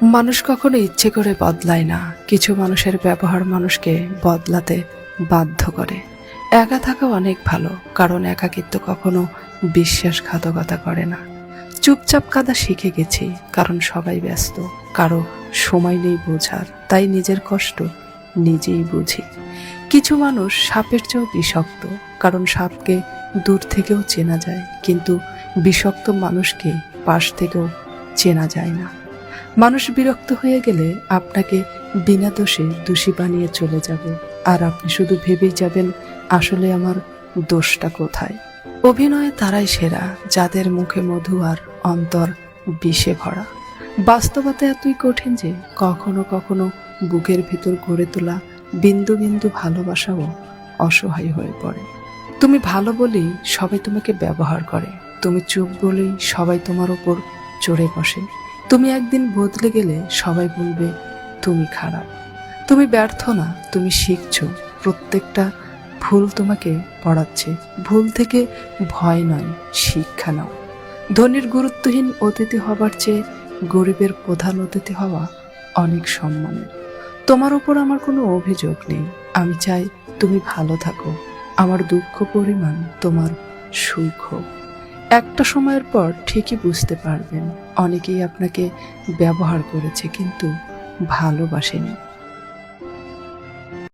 মানুষ কখনো ইচ্ছে করে বদলায় না, কিছু মানুষের ব্যবহার মানুষকে বদলাতে বাধ্য করে। একা থাকা অনেক ভালো, কারণ একাকিত্ব কখনো বিশ্বাসঘাতকতা করে না। চুপচাপ কাঁদা শিখে গেছি, কারণ সবাই ব্যস্ত, কারো সময় নেই বোঝার, তাই নিজের কষ্ট নিজেই বুঝি। কিছু মানুষ সাপের চেয়েও বিষাক্ত, কারণ সাপকে দূর থেকেও চেনা যায়, কিন্তু বিষাক্ত মানুষকে পাশ থেকেও চেনা যায় না। মানুষ বিরক্ত হয়ে গেলে আপনাকে বিনা দোষে দোষী বানিয়ে চলে যাবে, আর আপনি শুধু ভেবেই যাবেন আসলে আমার দোষটা কোথায়। অভিনয়ে তারাই সেরা যাদের মুখে মধু আর অন্তর বিষে ভরা। বাস্তবতা এতই কঠিন যে কখনো কখনো বুকের ভিতর গড়ে তোলা বিন্দু বিন্দু ভালোবাসাও অসহায় হয়ে পড়ে। তুমি ভালো বলেই সবাই তোমাকে ব্যবহার করে, তুমি চুপ বলেই সবাই তোমার ওপর চড়ে বসে। তুমি একদিন বদলে গেলে সবাই বলবে তুমি খারাপ। তুমি ব্যর্থ না, তুমি শিখছো। প্রত্যেকটা ভুল তোমাকে পড়াচ্ছে। ভুল থেকে ভয় নয়, শিক্ষা নাও। ধনীর গুরুত্বহীন অতিথি হবার চেয়ে গরিবের প্রধান অতিথি হওয়া অনেক সম্মানের। তোমার উপর আমার কোনো অভিযোগ নেই, আমি চাই তুমি ভালো থাকো। আমার দুঃখ পরিমাণ তোমার সুখ হোক। একটা সময়ের পর ঠিকই বুঝতে পারবেন অনেকেই আপনাকে ব্যবহার করেছে, কিন্তু ভালোবাসেনি।